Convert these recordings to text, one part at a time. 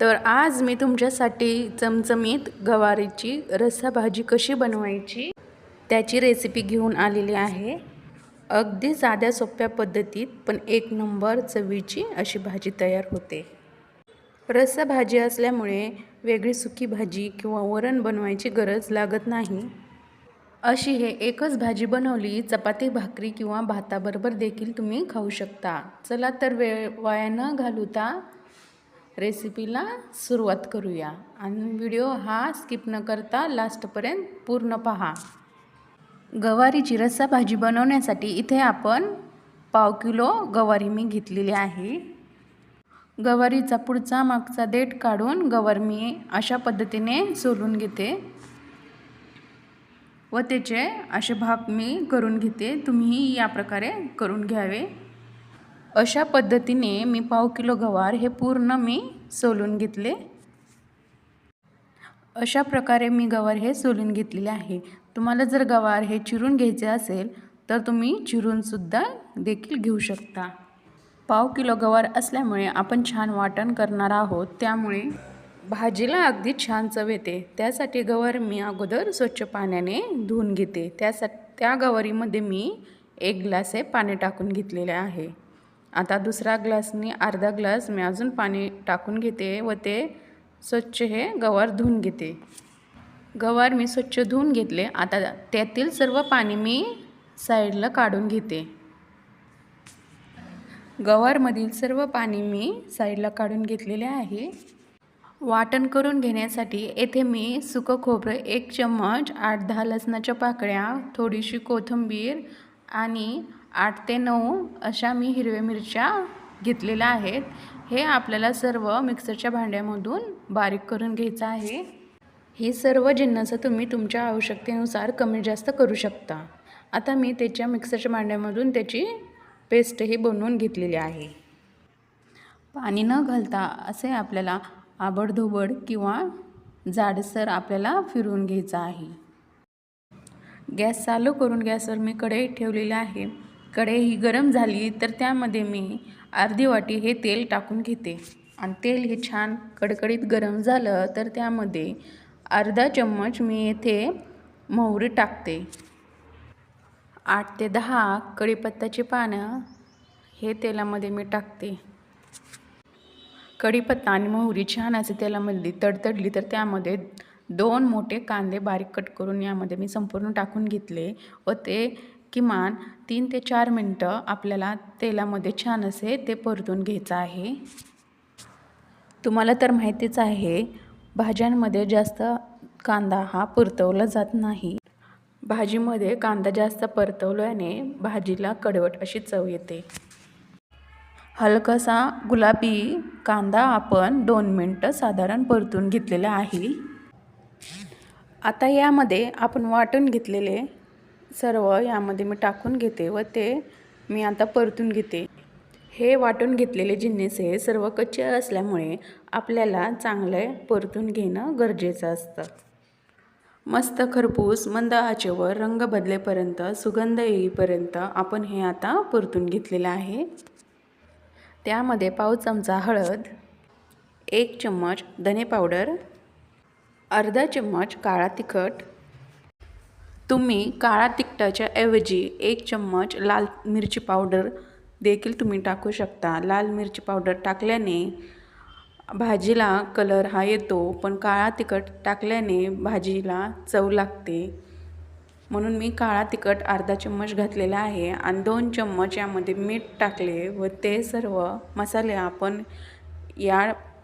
तर आज मी तुमच्यासाठी चमचमीत गवारीची रस्सा भाजी कशी बनवायची त्याची रेसिपी घेऊन आलेली आहे। अगदी साध्या सोप्या पद्धतीत पण एक नंबर चवीची अशी भाजी तयार होते। रस्सा भाजी असल्यामुळे वेगळी सुकी भाजी किंवा वरण बनवायची गरज लागत नाही। अशी हे एकच भाजी बनवली चपाती भाकरी किंवा भाताबरोबर देखील तुम्ही खाऊ शकता। चला तर वेळ वाया न घालवता रेसिपीला सुरुवात करूया आणि व्हिडिओ हा स्किप न करता लास्टपर्यंत पूर्ण पहा। गवारीची रस्सा भाजी बनवण्यासाठी इथे आपण पाव किलो गवारी मी घेतलेली आहे। गवारीचा पुढचा मागचा देठ काढून गवार मी अशा पद्धतीने सोलून घेते व त्याचे असे भाग मी करून घेते। तुम्ही या प्रकारे करून घ्यावे। अशा पद्धतीने मी पाव किलो गवार हे पूर्ण मी सोलून घेतले। अशा प्रकारे मी गवार हे सोलून घेतलेले आहे। तुम्हाला जर गवार हे चिरून घ्यायचे असेल तर तुम्ही चिरून सुद्धा देखील घेऊ शकता। पाव किलो गवार असल्यामुळे आपण छान वाटण करणार आहोत, त्यामुळे भाजीला अगदी छान चव येते। त्यासाठी गवार मी अगोदर स्वच्छ पाण्याने धुवून घेते। त्या गवारीमध्ये मी 1 ग्लास हे पाणी टाकून घेतलेले आहे। आता दुसरा ग्लासनी अर्धा ग्लास मी अजून पाणी टाकून घेते व ते स्वच्छ हे गवार धुवून घेते। गवार मी स्वच्छ धुवून घेतले। आता त्यातील सर्व पाणी मी साईडला काढून घेते। गवारमधील सर्व पाणी मी साईडला काढून घेतलेले आहे। वाटण करून घेण्यासाठी येथे मी सुकं खोबरं 1 चम्मच, 8-10 लसणाच्या पाकळ्या, थोडीशी कोथिंबीर आणि 8 ते 9 अशा मी हिरव्या मिरच्या घेतलेल्या आहेत। हे आपल्याला सर्व मिक्सरच्या भांड्यामधून बारीक करून घ्यायचं आहे। ही सर्व जिन्नस तुम्ही तुमच्या आवश्यकतेनुसार कमी जास्त करू शकता। आता मी त्याच्या मिक्सरच्या भांड्यामधून त्याची पेस्टही बनवून घेतलेली आहे। पाणी न घालता असे आपल्याला आबडधोबड किंवा जाडसर आपल्याला फिरवून घ्यायचं आहे। गॅस चालू करून गॅसवर मी कढई ठेवलेली आहे। कढई ही गरम झाली तर त्यामध्ये मी अर्धी वाटी हे तेल टाकून घेते आणि तेल हे छान कडकडीत गरम झालं तर त्यामध्ये अर्धा चम्मच मी येथे मोहरी टाकते। 8 ते 10 कढीपत्त्याची पानं हे तेलामध्ये मी टाकते। कढीपत्ता आणि मोहरी छान असे तेलामध्ये तडतडली तर त्यामध्ये 2 मोठे कांदे बारीक कट करून यामध्ये मी संपूर्ण टाकून घेतले व ते किमान 3 ते 4 मिनिटं आपल्याला तेलामध्ये छान असे ते परतून घ्यायचं आहे। तुम्हाला तर माहितीच आहे, भाज्यांमध्ये जास्त कांदा हा परतवला जात नाही। भाजीमध्ये कांदा जास्त परतवल्याने भाजीला कडवट अशी चव येते। हलकासा गुलाबी कांदा आपण 2 मिनिटं साधारण परतून घेतलेला आहे। आता यामध्ये आपण वाटून घेतलेले सर्व यामध्ये मी टाकून घेते व ते मी आता परतून घेते। हे वाटून घेतलेले जिन्नस हे सर्व कच्चे असल्यामुळे आपल्याला चांगले परतून घेणं गरजेचं असतं। मस्त खरपूस मंद आचेवर रंग बदलेपर्यंत, सुगंध येईपर्यंत आपण हे आता परतून घेतलेलं आहे। त्यामध्ये पाव चमचा हळद, 1 चम्मच धने पावडर, अर्धा चम्मच काळा तिखट, तुम्ही काळा तिखटाच्या ऐवजी 1 चम्मच लाल मिरची पावडर देखील तुम्ही टाकू शकता। लाल मिरची पावडर टाकल्याने भाजीला कलर हा येतो, पण काळा तिखट टाकल्याने भाजीला चव लागते। म्हणून मी काळा तिखट अर्धा चम्मच घातलेला आहे आणि 2 चम्मच यामध्ये मीठ टाकले व ते सर्व मसाले आपण या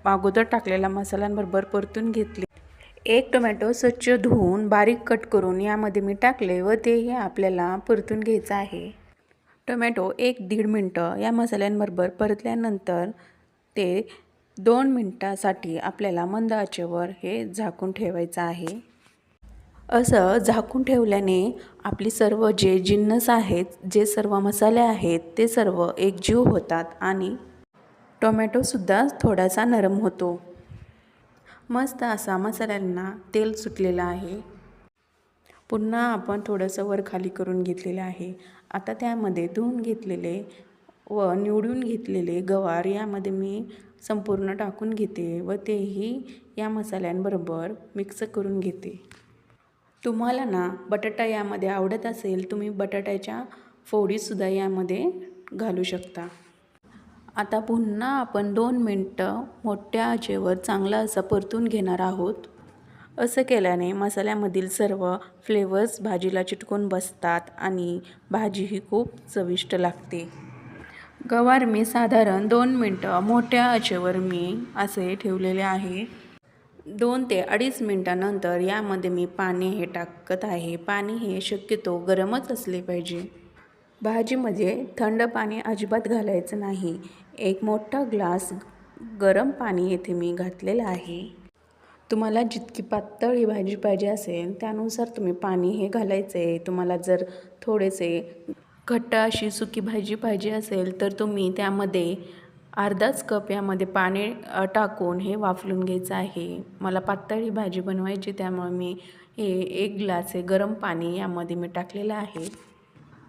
अगोदर टाकलेल्या मसाल्यांबरोबर परतून घेतले। 1 टोमॅटो स्वच्छ धुवून बारीक कट करून यामध्ये मी टाकले व तेही आपल्याला परतून घ्यायचं आहे। टोमॅटो 1-1.5 मिनिटं या मसाल्यांबरोबर परतल्यानंतर ते 2 मिनिटासाठी आपल्याला मंद आचेवर हे झाकून ठेवायचं आहे। असं झाकून ठेवल्याने आपली सर्व जे जिन्नस आहेत, जे सर्व मसाले आहेत ते सर्व एकजीव होतात आणि टोमॅटोसुद्धा थोडासा नरम होतो। मस्त असा मसाल्यांना तेल सुटलेलं आहे। पुन्हा आपण थोडंसं वर खाली करून घेतलेलं आहे। आता त्यामध्ये धुवून घेतलेले व निवडून घेतलेले गवार यामध्ये मी संपूर्ण टाकून घेते व तेही या मसाल्यांबरोबर मिक्स करून घेते. तुम्हाला ना बटाटा यामध्ये आवडत असेल तुम्ही बटाट्याच्या फोडीसुद्धा यामध्ये घालू शकता. आता पुन्हा आपण 2 मिनटं मोठ्या आचेवर चांगला असा परतून घेणार आहोत. असं केल्याने मसाल्यामधील सर्व फ्लेवर्स भाजीला चिटकून बसतात आणि भाजीही खूप चविष्ट लागते. गवार मी साधारण 2 मिनटं मोठ्या आचेवर मी असे ठेवलेले आहे. 2 ते 2.5 मिनटानंतर यामध्ये मी पाणी हे टाकत आहे. पाणी हे शक्यतो गरमच असले पाहिजे. भाजीमध्ये थंड पाणी अजिबात घालायचं नाही. एक मोठा ग्लास गरम पाणी येथे मी घातलेलं आहे. तुम्हाला जितकी पातळ ही भाजी पाहिजे असेल त्यानुसार तुम्ही पाणी हे घालायचं आहे. तुम्हाला जर थोडेसे घट्ट अशी सुकी भाजी पाहिजे असेल तर तुम्ही त्यामध्ये अर्धाच कप यामध्ये पाणी टाकून हे वाफलून घ्यायचं आहे. मला पातळ ही भाजी बनवायची त्यामुळे मी हे 1 ग्लास हे गरम पाणी यामध्ये मी टाकलेलं आहे.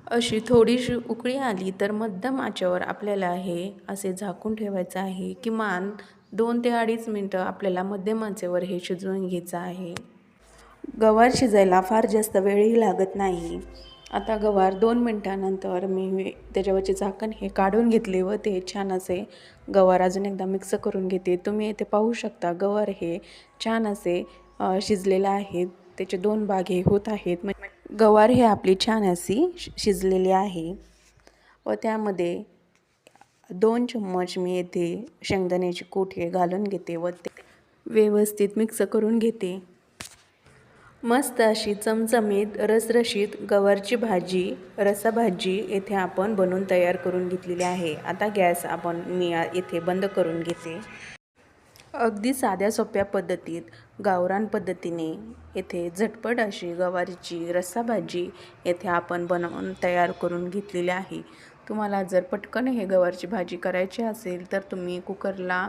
अशी थोडीशी उकळी आली तर मध्यम आचेवर आपल्याला हे असे झाकून ठेवायचं आहे. किमान 2 ते 2.5 मिनटं आपल्याला मध्यम आचेवर हे शिजवून घ्यायचं आहे. गवार शिजायला फार जास्त वेळही लागत नाही. आता गवार 2 मिनटानंतर मी त्याच्यावरचे झाकण हे काढून घेतले व ते छान असे गवार अजून एकदा मिक्स करून घेते. तुम्ही इथे पाहू शकता गवार हे छान असे शिजलेले आहेत. त्याचे 2 भाग हे होत आहेत. गवार हे आपली छान अशी शिजलेली आहे व त्यामध्ये 2 चम्मच मी येथे शेंगदाण्याचे कूट हे घालून घेते व ते व्यवस्थित मिक्स करून घेते. मस्त अशी चमचमीत रसरशीत गवारची भाजी रसाभाजी येथे आपण बनवून तयार करून घेतलेली आहे. आता गॅस मी येथे बंद करून घेते. अगदी साध्या सोप्या पद्धतीत गावरान पद्धतीने येथे झटपट अशी गवारीची रस्साभाजी येथे आपण बनवून तयार करून घेतलेली आहे. तुम्हाला जर पटकन हे गवारची भाजी करायची असेल तर तुम्ही कुकरला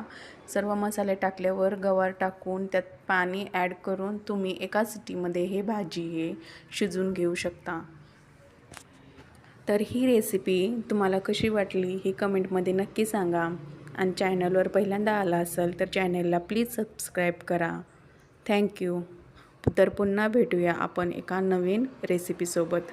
सर्व मसाले टाकल्यावर गवार टाकून त्यात पाणी ॲड करून तुम्ही एका सिटीमध्ये हे भाजी हे शिजवून घेऊ शकता. तर ही रेसिपी तुम्हाला कशी वाटली ही कमेंटमध्ये नक्की सांगा आणि चॅनलवर पहिल्यांदा आला असेल तर चॅनलला प्लीज सबस्क्राईब करा. थँक्यू. तर पुन्हा भेटूया आपण एका नवीन रेसिपीसोबत.